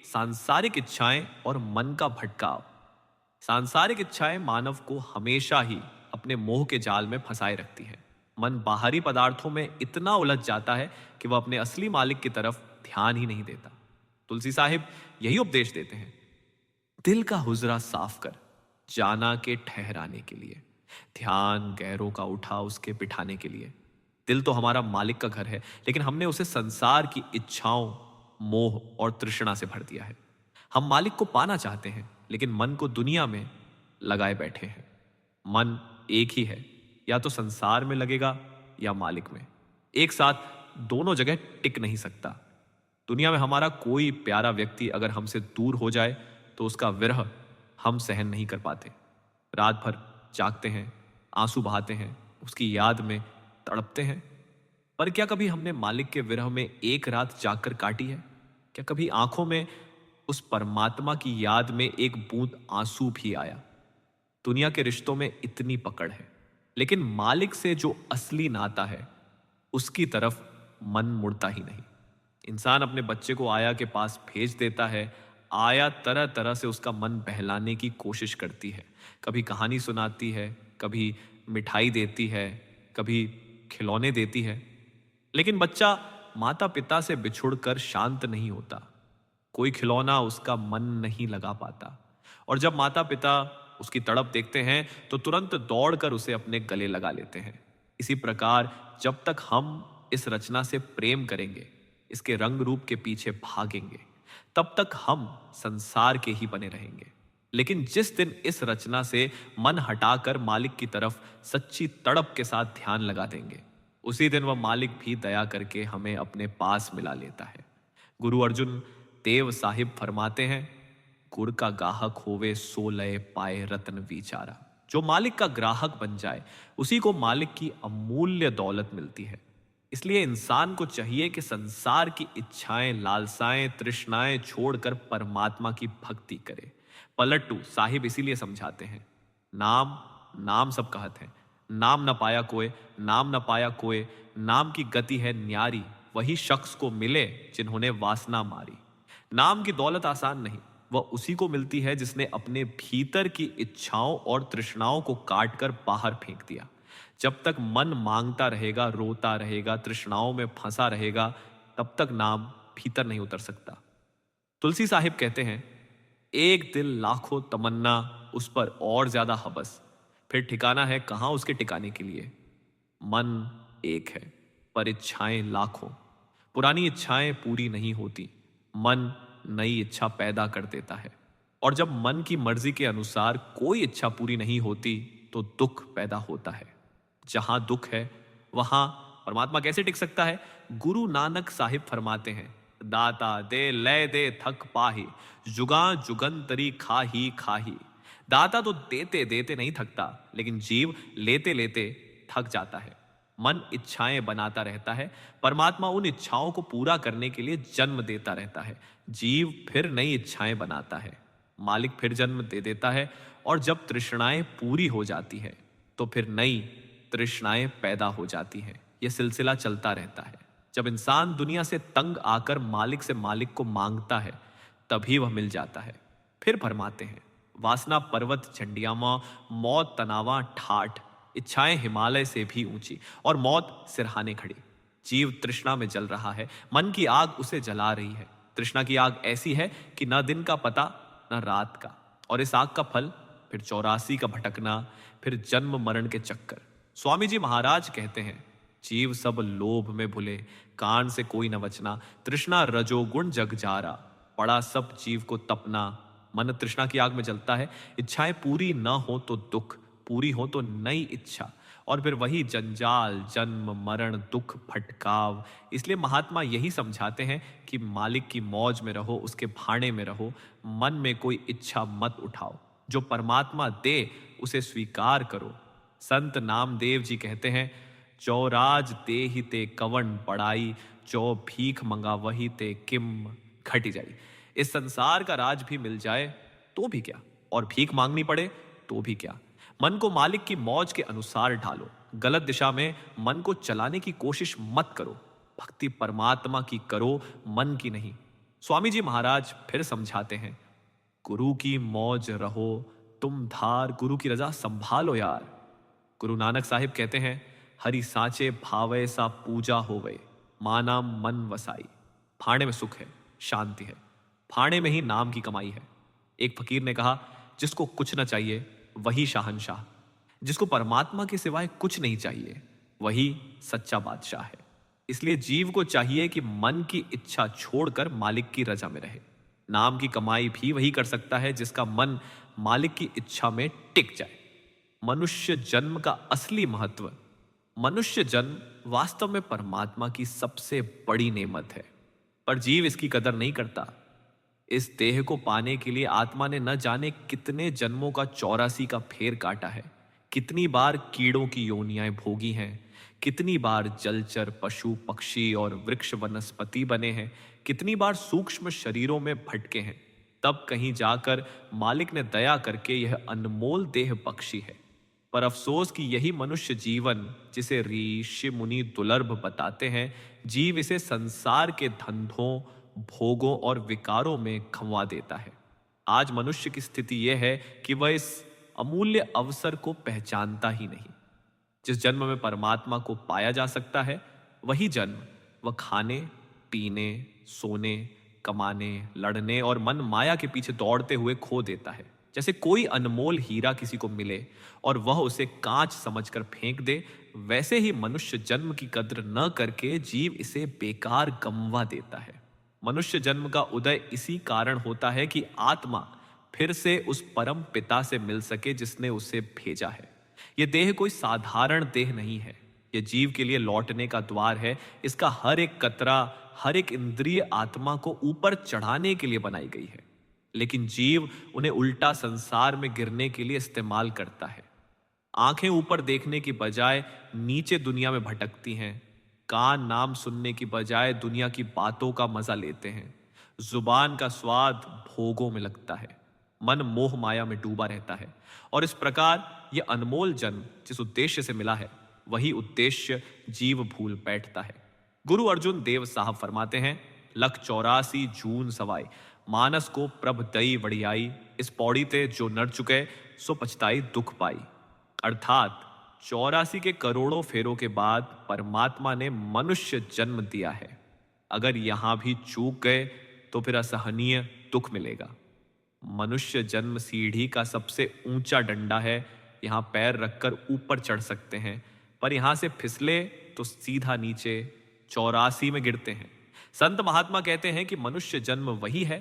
सांसारिक इच्छाएं और मन का भटकाव। सांसारिक इच्छाएं मानव को हमेशा ही अपने मोह के जाल में फंसाए रखती हैं। मन बाहरी पदार्थों में इतना उलझ जाता है कि वह अपने असली मालिक की तरफ ध्यान ही नहीं देता। तुलसी साहिब यही उपदेश देते हैं, दिल का हुजरा साफ कर, जाना के ठहराने के लिए, ध्यान गैरों का उठा उसके बिठाने के लिए। दिल तो हमारा मालिक का घर है, लेकिन हमने उसे संसार की इच्छाओं, मोह और तृष्णा से भर दिया है। हम मालिक को पाना चाहते हैं, लेकिन मन को दुनिया में लगाए बैठे हैं। मन एक ही है, या तो संसार में लगेगा या मालिक में। एक साथ दोनों जगह टिक नहीं सकता। दुनिया में हमारा कोई प्यारा व्यक्ति अगर हमसे दूर हो जाए तो उसका विरह हम सहन नहीं कर पाते। रात भर जागते हैं, आंसू बहाते हैं, उसकी याद में तड़पते हैं। पर क्या कभी हमने मालिक के विरह में एक रात जागकर काटी है? क्या कभी आंखों में उस परमात्मा की याद में एक बूंद आंसू भी आया? दुनिया के रिश्तों में इतनी पकड़ है, लेकिन मालिक से जो असली नाता है उसकी तरफ मन मुड़ता ही नहीं। इंसान अपने बच्चे को आया के पास भेज देता है। आया तरह तरह से उसका मन बहलाने की कोशिश करती है। कभी कहानी सुनाती है, कभी मिठाई देती है, कभी खिलौने देती है, लेकिन बच्चा माता पिता से बिछुड़कर शांत नहीं होता। कोई खिलौना उसका मन नहीं लगा पाता, और जब माता पिता उसकी तड़प देखते हैं तो तुरंत दौड़कर उसे अपने गले लगा लेते हैं। इसी प्रकार जब तक हम इस रचना से प्रेम करेंगे, इसके रंग रूप के पीछे भागेंगे, तब तक हम संसार के ही बने रहेंगे। लेकिन जिस दिन इस रचना से मन हटाकर मालिक की तरफ सच्ची तड़प के साथ ध्यान लगा देंगे, उसी दिन वह मालिक भी दया करके हमें अपने पास मिला लेता है। गुरु अर्जुन देव साहिब फरमाते हैं, गुड़ का गाहक होवे सो लय पाए रत्न विचारा। जो मालिक का ग्राहक बन जाए उसी को मालिक की अमूल्य दौलत मिलती है। इसलिए इंसान को चाहिए कि संसार की इच्छाएं, लालसाएं, तृष्णाएं छोड़कर परमात्मा की भक्ति करे। पलटू साहिब इसीलिए समझाते हैं, नाम नाम सब कहत है, नाम न पाया कोय, नाम न पाया कोय, नाम की गति है न्यारी, वही शख्स को मिले जिन्होंने वासना मारी। नाम की दौलत आसान नहीं, वह उसी को मिलती है जिसने अपने भीतर की इच्छाओं और तृष्णाओं को काटकर बाहर फेंक दिया। जब तक मन मांगता रहेगा, रोता रहेगा, तृष्णाओं में फंसा रहेगा, तब तक नाम भीतर नहीं उतर सकता। तुलसी साहिब कहते हैं, एक दिल लाखों तमन्ना, उस पर और ज्यादा हबस, फिर ठिकाना है कहां उसके टिकाने के लिए। मन एक है पर इच्छाएं लाखों, पुरानी इच्छाएं पूरी नहीं होती, मन नई इच्छा पैदा कर देता है। और जब मन की मर्जी के अनुसार कोई इच्छा पूरी नहीं होती तो दुख पैदा होता है। जहां दुख है वहां परमात्मा कैसे टिक सकता है? गुरु नानक साहिब फरमाते हैं, दाता दे लय दे थक पाही, जुगा जुगंतरी खाही खाही। दाता तो देते देते नहीं थकता, लेकिन जीव लेते लेते थक जाता है। मन इच्छाएं बनाता रहता है, परमात्मा उन इच्छाओं को पूरा करने के लिए जन्म देता रहता है। जीव फिर नई इच्छाएं बनाता है, मालिक फिर जन्म दे देता है, और जब तृष्णाएं पूरी हो जाती है तो फिर नई तृष्णाएं पैदा हो जाती हैं। यह सिलसिला चलता रहता है। जब इंसान दुनिया से तंग आकर मालिक से मालिक को मांगता है, तभी वह मिल जाता है। फिर फरमाते हैं, वासना पर्वत झंडियामा, मौत तनावा ठाठ, इच्छाएं हिमालय से भी ऊंची, और मौत सिरहाने खड़ी। जीव तृष्णा में जल रहा है, मन की आग उसे जला रही है। तृष्णा की आग ऐसी है कि न दिन का पता न रात का, और इस आग का फल फिर 84 का भटकना, फिर जन्म मरण के चक्कर। स्वामी जी महाराज कहते हैं, जीव सब लोभ में भुले, कान से कोई न वचना, तृष्णा रजोगुण जग जारा, पड़ा सब जीव को तपना। मन तृष्णा की आग में जलता है। इच्छाएं पूरी न हो तो दुख, पूरी हो तो नई इच्छा, और फिर वही जंजाल, जन्म मरण, दुख, भटकाव। इसलिए महात्मा यही समझाते हैं कि मालिक की मौज में रहो, उसके भाड़े में रहो, मन में कोई इच्छा मत उठाओ। जो परमात्मा दे उसे स्वीकार करो। संत नामदेव जी कहते हैं, जो राज दे ही ते कवन पड़ाई, जो भीख मंगा वही ते किम घटी जाई। इस संसार का राज भी मिल जाए तो भी क्या, और भीख मांगनी पड़े तो भी क्या। मन को मालिक की मौज के अनुसार ढालो। गलत दिशा में मन को चलाने की कोशिश मत करो। भक्ति परमात्मा की करो, मन की नहीं। स्वामी जी महाराज फिर समझाते हैं, गुरु की मौज रहो, तुम धार गुरु की रजा संभालो यार। गुरु नानक साहिब कहते हैं, हरि सांचे भावे सा पूजा होवे, माना मन वसाई। फाड़े में सुख है, शांति है, फाड़े में ही नाम की कमाई है। एक फकीर ने कहा, जिसको कुछ ना चाहिए वही शाहनशाह, जिसको परमात्मा के सिवाय कुछ नहीं चाहिए वही सच्चा बादशाह है। इसलिए जीव को चाहिए कि मन की इच्छा छोड़कर मालिक की रजा में रहे। नाम की कमाई भी वही कर सकता है जिसका मन मालिक की इच्छा में टिक जाए। मनुष्य जन्म का असली महत्व, मनुष्य जन्म वास्तव में परमात्मा की सबसे बड़ी नेमत है, पर जीव इसकी कदर नहीं करता। इस देह को पाने के लिए आत्मा ने न जाने कितने जन्मों का 84 का फेर काटा है, कितनी बार कीड़ों की योनियां भोगी हैं, कितनी बार जलचर पशु पक्षी और वृक्ष वनस्पति बने हैं, कितनी बार सूक्ष्म शरीरों में भटके हैं। तब कहीं जाकर मालिक ने दया करके यह अनमोल देह बख्शी है। पर अफसोस कि यही मनुष्य जीवन, जिसे ऋषि मुनि दुर्लभ बताते हैं, जीव इसे संसार के धंधों, भोगों और विकारों में खंवा देता है। आज मनुष्य की स्थिति यह है कि वह इस अमूल्य अवसर को पहचानता ही नहीं। जिस जन्म में परमात्मा को पाया जा सकता है, वही जन्म वह खाने, पीने, सोने, कमाने, लड़ने और मन माया के पीछे दौड़ते हुए खो देता है। जैसे कोई अनमोल हीरा किसी को मिले और वह उसे कांच समझकर फेंक दे, वैसे ही मनुष्य जन्म की कद्र न करके जीव इसे बेकार गंवा देता है। मनुष्य जन्म का उदय इसी कारण होता है कि आत्मा फिर से उस परम पिता से मिल सके जिसने उसे भेजा है। यह देह कोई साधारण देह नहीं है, यह जीव के लिए लौटने का द्वार है। इसका हर एक कतरा, हर एक इंद्रिय आत्मा को ऊपर चढ़ाने के लिए बनाई गई है, लेकिन जीव उन्हें उल्टा संसार में गिरने के लिए इस्तेमाल करता है। आंखें ऊपर देखने की बजाय नीचे दुनिया में भटकती हैं, कान नाम सुनने की बजाय दुनिया की बातों का मजा लेते हैं, जुबान का स्वाद भोगों में लगता है, मन मोह माया में डूबा रहता है। और इस प्रकार यह अनमोल जन्म जिस उद्देश्य से मिला है, वही उद्देश्य जीव भूल बैठता है। गुरु अर्जुन देव साहब फरमाते हैं, लख 84 जून सवाई, मानस को प्रभ दई वड़ियाई, इस पौड़ी ते जो नर चुके सो पछताई दुख पाई। अर्थात 84 के करोड़ों फेरों के बाद परमात्मा ने मनुष्य जन्म दिया है। अगर यहां भी चूक गए तो फिर असहनीय दुख मिलेगा। मनुष्य जन्म सीढ़ी का सबसे ऊंचा डंडा है, यहां पैर रखकर ऊपर चढ़ सकते हैं, पर यहां से फिसले तो सीधा नीचे 84 में गिरते हैं। संत महात्मा कहते हैं कि मनुष्य जन्म वही है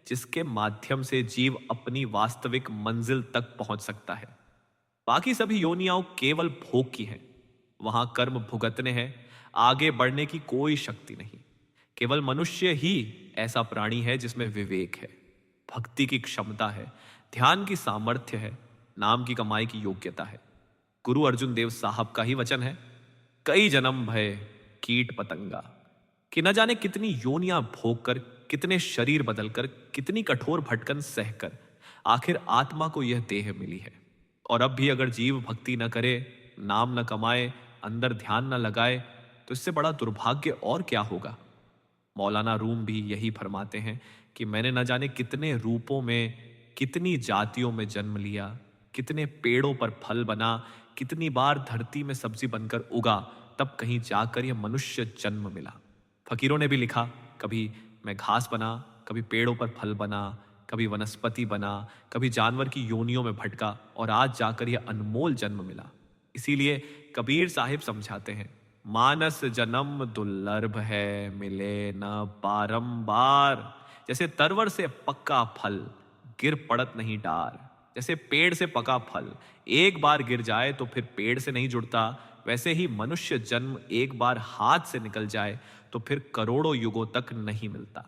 जिसके माध्यम से जीव अपनी वास्तविक मंजिल तक पहुंच सकता है। बाकी सभी योनियां केवल भोग की हैं, वहां कर्म भुगतने हैं, आगे बढ़ने की कोई शक्ति नहीं। केवल मनुष्य ही ऐसा प्राणी है जिसमें विवेक है, भक्ति की क्षमता है, ध्यान की सामर्थ्य है, नाम की कमाई की योग्यता है। गुरु अर्जुन देव साहब का ही वचन है, कई जन्म भय कीट पतंगा, कि न जाने कितनी योनियां भोग कर, कितने शरीर बदलकर, कितनी कठोर भटकन सहकर आखिर आत्मा को यह देह मिली है। और अब भी अगर जीव भक्ति न करे, नाम न कमाए, अंदर ध्यान न लगाए, तो इससे बड़ा दुर्भाग्य और क्या होगा। मौलाना रूम भी यही फरमाते हैं कि मैंने न जाने कितने रूपों में, कितनी जातियों में जन्म लिया, कितने पेड़ों पर फल बना, कितनी बार धरती में सब्जी बनकर उगा, तब कहीं जाकर यह मनुष्य जन्म मिला। फकीरों ने भी लिखा, कभी मैं घास बना, कभी पेड़ों पर फल बना, कभी वनस्पति बना, कभी जानवर की योनियों में भटका, और आज जाकर यह अनमोल जन्म मिला। इसीलिए कबीर साहिब समझाते हैं, मानस जन्म दुर्लभ है, मिले न बारंबार। जैसे तरवर से पक्का फल गिर पड़त नहीं डार, जैसे पेड़ से पका फल एक बार गिर जाए तो फिर पेड़ से नहीं जुड़ता, वैसे ही मनुष्य जन्म एक बार हाथ से निकल जाए तो फिर करोड़ों युगों तक नहीं मिलता।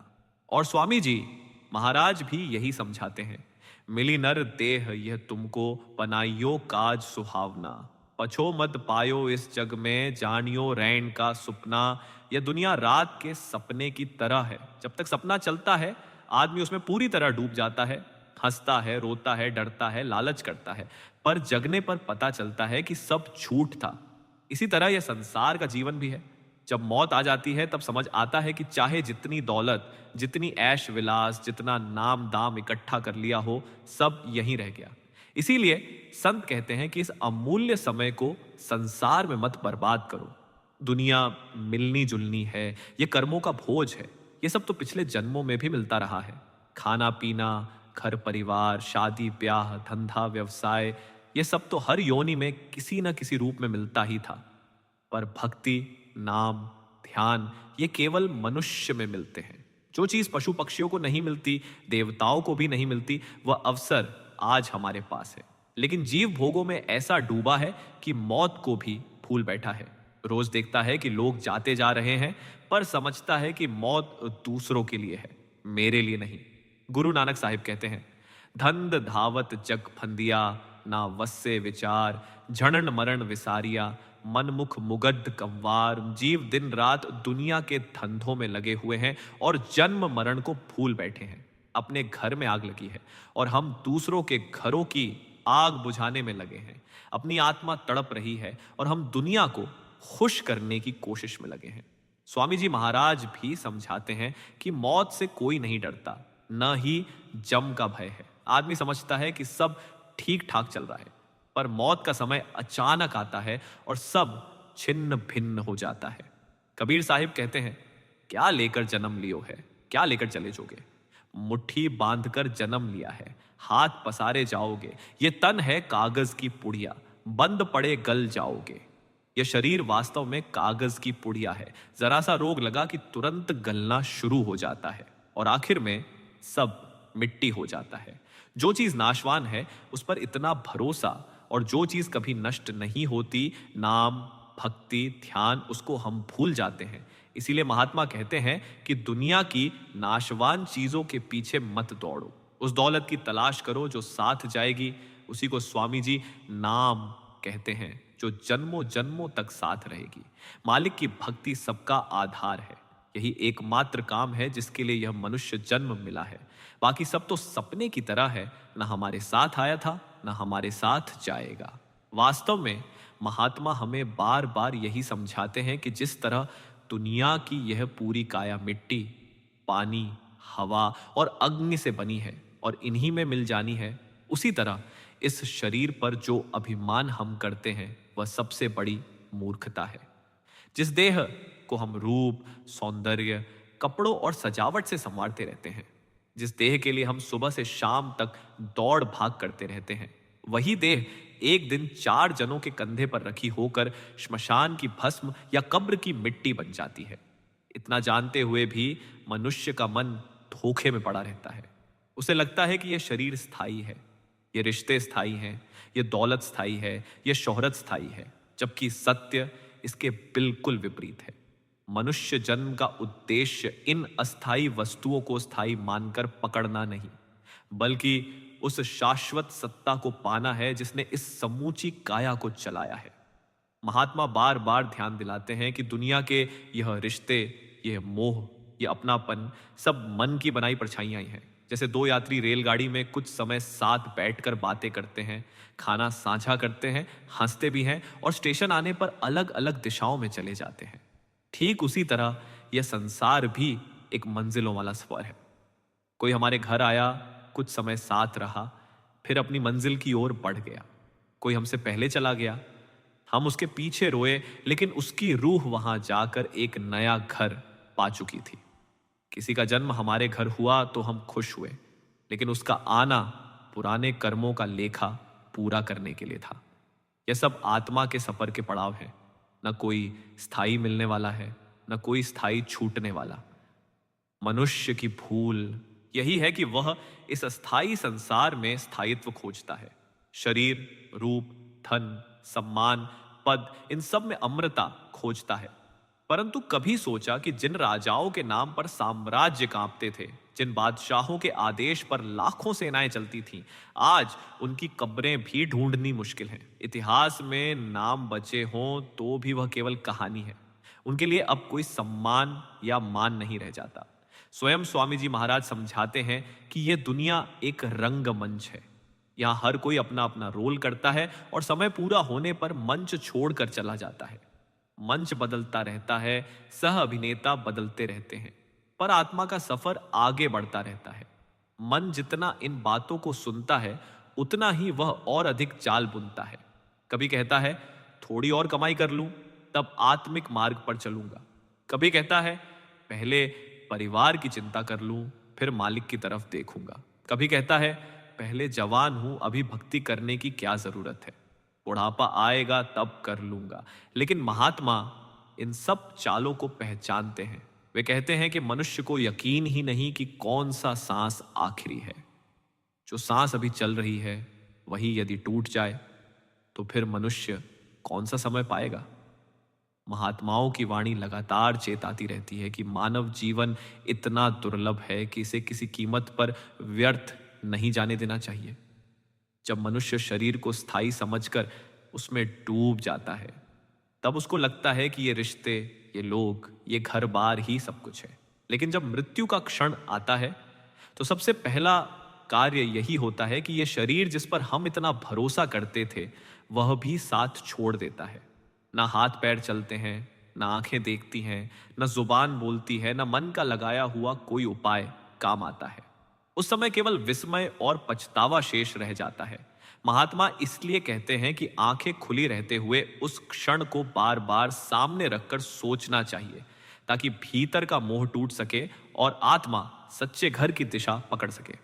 और स्वामी जी महाराज भी यही समझाते हैं, मिली नर देह यह तुमको, बनाइयो काज सुहावना, पछो मत पायो इस जग में, जानियो रैन का सुपना। यह दुनिया रात के सपने की तरह है, जब तक सपना चलता है आदमी उसमें पूरी तरह डूब जाता है, हंसता है, रोता है, डरता है, लालच करता है, पर जगने पर पता चलता है कि सब झूठ था। इसी तरह यह संसार का जीवन भी है। जब मौत आ जाती है तब समझ आता है कि चाहे जितनी दौलत, जितनी ऐश विलास, जितना नाम दाम इकट्ठा कर लिया हो, सब यहीं रह गया। इसीलिए संत कहते हैं कि इस अमूल्य समय को संसार में मत बर्बाद करो। दुनिया मिलनी जुलनी है, ये कर्मों का भोज है। ये सब तो पिछले जन्मों में भी मिलता रहा है। खाना पीना, घर परिवार, शादी ब्याह, धंधा व्यवसाय, ये सब तो हर योनि में किसी न किसी रूप में मिलता ही था। पर भक्ति, नाम, ध्यान, ये केवल मनुष्य में मिलते हैं। जो चीज पशु पक्षियों को नहीं मिलती, देवताओं को भी नहीं मिलती, वह अवसर आज हमारे पास है। लेकिन जीव भोगों में ऐसा डूबा है कि मौत को भी भूल बैठा है। रोज देखता है कि लोग जाते जा रहे हैं, पर समझता है कि मौत दूसरों के लिए है, मेरे लिए नहीं। गुरु नानक साहिब कहते हैं, धंध धावत जग फंदिया, ना वस्से विचार, झणन मरण विसारिया, मनमुख मुगद्द कंवार। जीव दिन रात दुनिया के धंधों में लगे हुए हैं और जन्म मरण को भूल बैठे हैं। अपने घर में आग लगी है और हम दूसरों के घरों की आग बुझाने में लगे हैं। अपनी आत्मा तड़प रही है और हम दुनिया को खुश करने की कोशिश में लगे हैं। स्वामी जी महाराज भी समझाते हैं कि मौत से कोई नहीं डरता, न ही जम का भय है। आदमी समझता है कि सब ठीक ठाक चल रहा है, पर मौत का समय अचानक आता है और सब छिन्न भिन्न हो जाता है। कबीर साहिब कहते हैं, क्या लेकर जन्म लियो है, क्या लेकर चले जोगे। मुट्ठी बांधकर जन्म लिया है, हाथ पसारे जाओगे। ये तन है कागज की पुड़िया, बंद पड़े गल जाओगे। यह शरीर वास्तव में कागज की पुड़िया है, जरा सा रोग लगा कि तुरंत गलना शुरू हो जाता है और आखिर में सब मिट्टी हो जाता है। जो चीज नाशवान है उस पर इतना भरोसा, और जो चीज कभी नष्ट नहीं होती, नाम, भक्ति, ध्यान, उसको हम भूल जाते हैं। इसीलिए महात्मा कहते हैं कि दुनिया की नाशवान चीजों के पीछे मत दौड़ो, उस दौलत की तलाश करो जो साथ जाएगी। उसी को स्वामी जी नाम कहते हैं, जो जन्मों जन्मों तक साथ रहेगी। मालिक की भक्ति सबका आधार है। यही एकमात्र काम है जिसके लिए यह मनुष्य जन्म मिला है। बाकी सब तो सपने की तरह है, न हमारे साथ आया था, न हमारे साथ जाएगा। वास्तव में महात्मा हमें बार बार यही समझाते हैं कि जिस तरह दुनिया की यह पूरी काया मिट्टी, पानी, हवा और अग्नि से बनी है और इन्हीं में मिल जानी है, उसी तरह इस शरीर पर जो अभिमान हम करते हैं वह सबसे बड़ी मूर्खता है। जिस देह को हम रूप, सौंदर्य, कपड़ों और सजावट से संवारते रहते हैं, जिस देह के लिए हम सुबह से शाम तक दौड़ भाग करते रहते हैं, वही देह एक दिन 4 जनों के कंधे पर रखी होकर श्मशान की भस्म या कब्र की मिट्टी बन जाती है। इतना जानते हुए भी मनुष्य का मन धोखे में पड़ा रहता है। उसे लगता है कि यह शरीर स्थायी है, ये रिश्ते स्थायी हैं, ये दौलत स्थायी है, ये शोहरत स्थायी है, जबकि सत्य इसके बिल्कुल विपरीत है। मनुष्य जन्म का उद्देश्य इन अस्थायी वस्तुओं को स्थायी मानकर पकड़ना नहीं, बल्कि उस शाश्वत सत्ता को पाना है जिसने इस समूची काया को चलाया है। महात्मा बार बार ध्यान दिलाते हैं कि दुनिया के यह रिश्ते, यह मोह, यह अपनापन सब मन की बनाई परछाइयां ही हैं। जैसे 2 यात्री रेलगाड़ी में कुछ समय साथ बैठकर बातें करते हैं, खाना साझा करते हैं, हंसते भी हैं और स्टेशन आने पर अलग अलग दिशाओं में चले जाते हैं। ठीक उसी तरह यह संसार भी एक मंजिलों वाला सफर है। कोई हमारे घर आया, कुछ समय साथ रहा, फिर अपनी मंजिल की ओर बढ़ गया। कोई हमसे पहले चला गया, हम उसके पीछे रोए, लेकिन उसकी रूह वहां जाकर एक नया घर पा चुकी थी। किसी का जन्म हमारे घर हुआ तो हम खुश हुए, लेकिन उसका आना पुराने कर्मों का लेखा पूरा करने के लिए था। यह सब आत्मा के सफर के पड़ाव हैं। न कोई स्थायी मिलने वाला है, न कोई स्थायी छूटने वाला। मनुष्य की भूल यही है कि वह इस अस्थायी संसार में स्थायित्व खोजता है। शरीर, रूप, धन, सम्मान, पद, इन सब में अमरता खोजता है। परंतु कभी सोचा कि जिन राजाओं के नाम पर साम्राज्य कांपते थे, जिन बादशाहों के आदेश पर लाखों सेनाएं चलती थीं, आज उनकी कब्रें भी ढूंढनी मुश्किल हैं। इतिहास में नाम बचे हों तो भी वह केवल कहानी है। उनके लिए अब कोई सम्मान या मान नहीं रह जाता। स्वयं स्वामी जी महाराज समझाते हैं कि यह दुनिया एक रंगमंच है। यहाँ हर कोई अपना अपना रोल करता है और समय पूरा होने पर मंच छोड़कर चला जाता है। मंच बदलता रहता है, सह अभिनेता बदलते रहते हैं, पर आत्मा का सफर आगे बढ़ता रहता है। मन जितना इन बातों को सुनता है, उतना ही वह और अधिक चाल बुनता है। कभी कहता है थोड़ी और कमाई कर लूं, तब आत्मिक मार्ग पर चलूंगा। कभी कहता है पहले परिवार की चिंता कर लूं, फिर मालिक की तरफ देखूंगा। कभी कहता है पहले जवान हूं, अभी भक्ति करने की क्या जरूरत है, बुढ़ापा आएगा तब कर लूंगा। लेकिन महात्मा इन सब चालों को पहचानते हैं। वे कहते हैं कि मनुष्य को यकीन ही नहीं कि कौन सा सांस आखिरी है। जो सांस अभी चल रही है वही यदि टूट जाए तो फिर मनुष्य कौन सा समय पाएगा। महात्माओं की वाणी लगातार चेताती रहती है कि मानव जीवन इतना दुर्लभ है कि इसे किसी कीमत पर व्यर्थ नहीं जाने देना चाहिए। जब मनुष्य शरीर को स्थायी समझकर उसमें डूब जाता है, तब उसको लगता है कि ये रिश्ते, ये लोग, ये घर बार ही सब कुछ है। लेकिन जब मृत्यु का क्षण आता है, तो सबसे पहला कार्य यही होता है कि ये शरीर जिस पर हम इतना भरोसा करते थे, वह भी साथ छोड़ देता है। ना हाथ पैर चलते हैं, ना आंखें देखती हैं, ना जुबान बोलती है, ना मन का लगाया हुआ कोई उपाय काम आता है। उस समय केवल विस्मय और पछतावा शेष रह जाता है। महात्मा इसलिए कहते हैं कि आंखें खुली रहते हुए उस क्षण को बार बार सामने रखकर सोचना चाहिए, ताकि भीतर का मोह टूट सके और आत्मा सच्चे घर की दिशा पकड़ सके।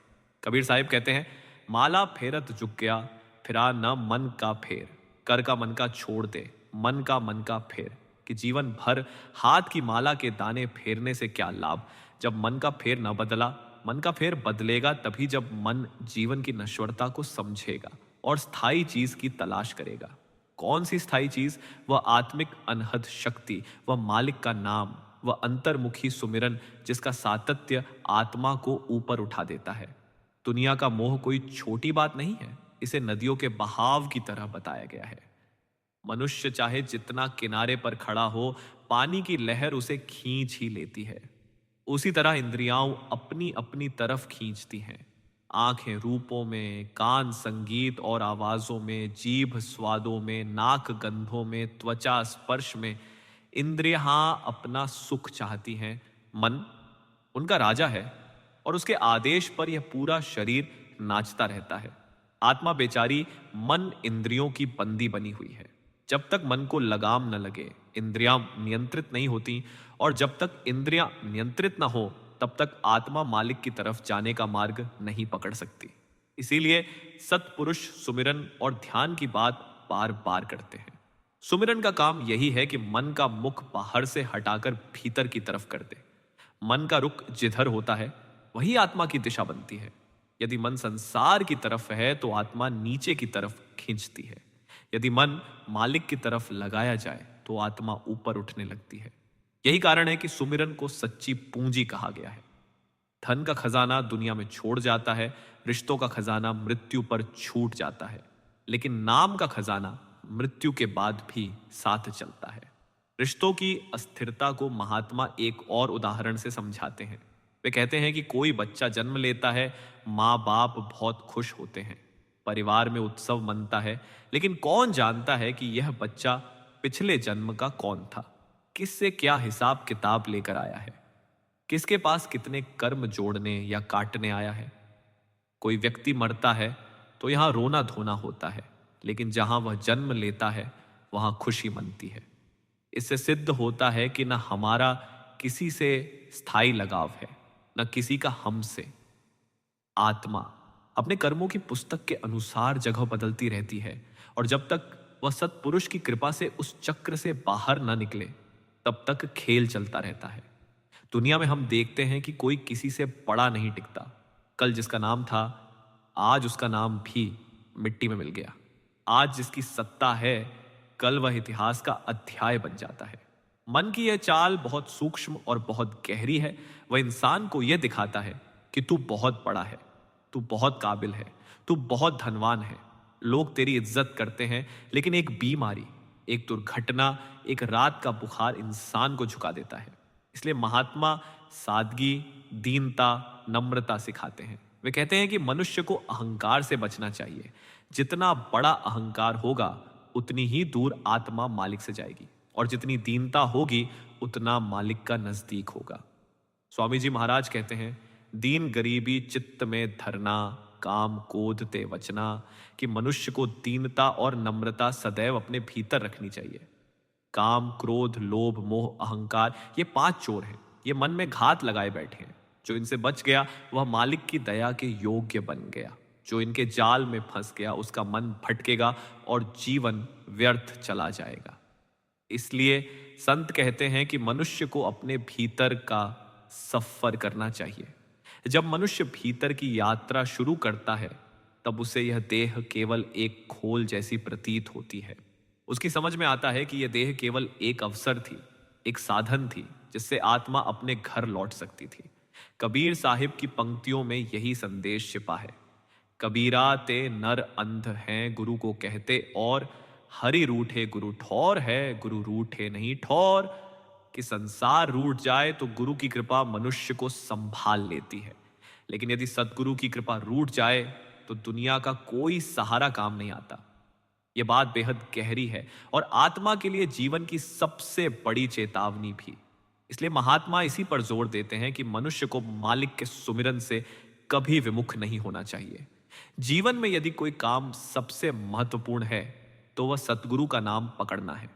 कबीर साहिब कहते हैं माला फेरत झुक गया, फिरा न मन का फेर, कर का मन का छोड़ दे, मन का फेर। कि जीवन भर हाथ की माला के दाने फेरने से क्या लाभ, जब मन का फेर न बदला। मन का फेर बदलेगा तभी जब मन जीवन की नश्वरता को समझेगा और स्थायी चीज की तलाश करेगा। कौन सी स्थायी चीज? वह आत्मिक अनहद शक्ति, वह मालिक का नाम, वह अंतर्मुखी सुमिरन जिसका सातत्य आत्मा को ऊपर उठा देता है। दुनिया का मोह कोई छोटी बात नहीं है, इसे नदियों के बहाव की तरह बताया गया है। मनुष्य चाहे जितना किनारे पर खड़ा हो, पानी की लहर उसे खींच ही लेती है। उसी तरह इंद्रियां अपनी अपनी तरफ खींचती हैं। आंखें रूपों में, कान संगीत और आवाजों में, जीभ स्वादों में, नाक गंधों में, त्वचा स्पर्श में। इंद्रियां अपना सुख चाहती हैं। मन उनका राजा है और उसके आदेश पर यह पूरा शरीर नाचता रहता है। आत्मा बेचारी मन इंद्रियों की बंदी बनी हुई है। जब तक मन को लगाम न लगे, इंद्रियां नियंत्रित नहीं होती, और जब तक इंद्रियां नियंत्रित न हो, तब तक आत्मा मालिक की तरफ जाने का मार्ग नहीं पकड़ सकती। इसीलिए सत्पुरुष सुमिरन और ध्यान की बात बार बार करते हैं। सुमिरन का काम यही है कि मन का मुख बाहर से हटाकर भीतर की तरफ कर दे। मन का रुख जिधर होता है वही आत्मा की दिशा बनती है। यदि मन संसार की तरफ है तो आत्मा नीचे की तरफ खींचती है। यदि मन मालिक की तरफ लगाया जाए तो आत्मा ऊपर उठने लगती है। यही कारण है कि सुमिरन को सच्ची पूंजी कहा गया है। धन का खजाना दुनिया में छोड़ जाता है, रिश्तों का खजाना मृत्यु पर छूट जाता है, लेकिन नाम का खजाना मृत्यु के बाद भी साथ चलता है। रिश्तों की अस्थिरता को महात्मा एक और उदाहरण से समझाते हैं। वे कहते हैं कि कोई बच्चा जन्म लेता है, माँ बाप बहुत खुश होते हैं, परिवार में उत्सव मनता है, लेकिन कौन जानता है कि यह बच्चा पिछले जन्म का कौन था, किससे क्या हिसाब किताब लेकर आया है, किसके पास कितने कर्म जोड़ने या काटने आया है। कोई व्यक्ति मरता है तो यहां रोना धोना होता है, लेकिन जहां वह जन्म लेता है वहां खुशी मनती है। इससे सिद्ध होता है कि न हमारा किसी से स्थायी लगाव है, न किसी का हमसे। आत्मा अपने कर्मों की पुस्तक के अनुसार जगह बदलती रहती है, और जब तक वह सत्पुरुष की कृपा से उस चक्र से बाहर न निकले, तब तक खेल चलता रहता है। दुनिया में हम देखते हैं कि कोई किसी से बड़ा नहीं टिकता। कल जिसका नाम था, आज उसका नाम भी मिट्टी में मिल गया। आज जिसकी सत्ता है, कल वह इतिहास का अध्याय बन जाता है। मन की यह चाल बहुत सूक्ष्म और बहुत गहरी है। वह इंसान को यह दिखाता है कि तू बहुत बड़ा है, तू बहुत काबिल है, तू बहुत धनवान है। लोग तेरी इज्जत करते हैं, लेकिन एक बीमारी, एक दुर्घटना, एक रात का बुखार इंसान को झुका देता है। इसलिए महात्मा सादगी, दीनता, नम्रता सिखाते हैं। वे कहते हैं कि मनुष्य को अहंकार से बचना चाहिए। जितना बड़ा अहंकार होगा, उतनी ही दूर आत्मा मालिक से जाएगी। और जितनी दीनता होगी उतना मालिक का नजदीक होगा। स्वामी जी महाराज कहते हैं, दीन गरीबी चित्त में धरना, काम कोद ते वचना, कि मनुष्य को दीनता और नम्रता सदैव अपने भीतर रखनी चाहिए। काम, क्रोध, लोभ, मोह, अहंकार, ये 5 चोर हैं। ये मन में घात लगाए बैठे हैं। जो इनसे बच गया वह मालिक की दया के योग्य बन गया। जो इनके जाल में फंस गया उसका मन भटकेगा और जीवन व्यर्थ चला जाएगा। इसलिए संत कहते हैं कि मनुष्य को अपने भीतर का सफर करना चाहिए। जब मनुष्य भीतर की यात्रा शुरू करता है तब उसे यह देह केवल एक खोल जैसी प्रतीत होती है। उसकी समझ में आता है कि यह देह केवल एक अवसर थी, एक साधन थी जिससे आत्मा अपने घर लौट सकती थी। कबीर साहिब की पंक्तियों में यही संदेश छिपा है। कबीरा ते नर अंध हैं गुरु को कहते, और हरि रूठे गुरु ठौर है, गुरु रूठे नहीं ठौर। कि संसार रूठ जाए तो गुरु की कृपा मनुष्य को संभाल लेती है, लेकिन यदि सदगुरु की कृपा रूठ जाए तो दुनिया का कोई सहारा काम नहीं आता। यह बात बेहद गहरी है और आत्मा के लिए जीवन की सबसे बड़ी चेतावनी भी। इसलिए महात्मा इसी पर जोर देते हैं कि मनुष्य को मालिक के सुमिरन से कभी विमुख नहीं होना चाहिए। जीवन में यदि कोई काम सबसे महत्वपूर्ण है तो वह सतगुरु का नाम पकड़ना है।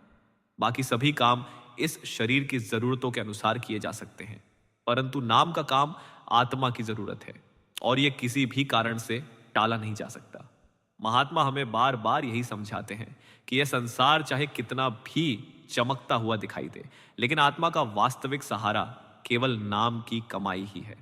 बाकी सभी काम इस शरीर की जरूरतों के अनुसार किए जा सकते हैं, परंतु नाम का काम आत्मा की जरूरत है और यह किसी भी कारण से टाला नहीं जा सकता। महात्मा हमें बार बार यही समझाते हैं कि यह संसार चाहे कितना भी चमकता हुआ दिखाई दे, लेकिन आत्मा का वास्तविक सहारा केवल नाम की कमाई ही है।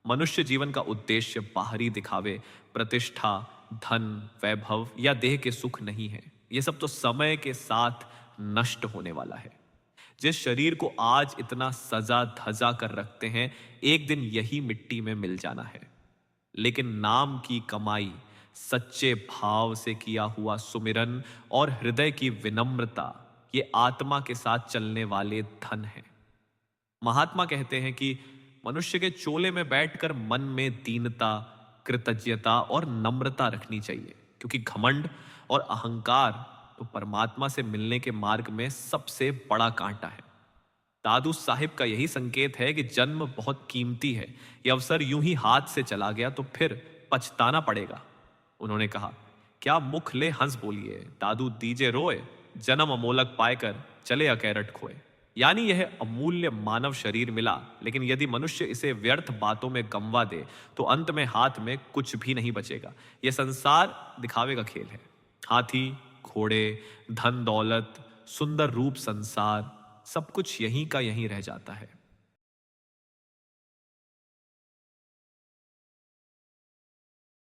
मनुष्य जीवन का उद्देश्य बाहरी दिखावे, प्रतिष्ठा, धन, वैभव या देह के सुख नहीं है। यह सब तो समय के साथ नष्ट होने वाला है। जिस शरीर को आज इतना सजा धजा कर रखते हैं, एक दिन यही मिट्टी में मिल जाना है। लेकिन नाम की कमाई, सच्चे भाव से किया हुआ सुमिरन और हृदय की विनम्रता, ये आत्मा के साथ चलने वाले धन हैं। महात्मा कहते हैं कि मनुष्य के चोले में बैठकर मन में दीनता, कृतज्ञता और नम्रता रखनी चाहिए, क्योंकि घमंड और अहंकार तो परमात्मा से मिलने के मार्ग में सबसे बड़ा कांटा है। दादू साहिब का यही संकेत है कि जन्म बहुत कीमती है, यह अवसर यूं ही हाथ से चला गया तो फिर पछताना पड़ेगा। उन्होंने कहा, क्या मुख ले हंस बोलिए, दादू दीजे रोए, जन्म अमोलक पाएकर चले अकैरट खोए। यानी यह अमूल्य मानव शरीर मिला, लेकिन यदि मनुष्य इसे व्यर्थ बातों में गंवा दे तो अंत में हाथ में कुछ भी नहीं बचेगा। यह संसार दिखावे का खेल है। हाथी, घोड़े, धन दौलत, सुंदर रूप, संसार, सब कुछ यहीं का यहीं रह जाता है।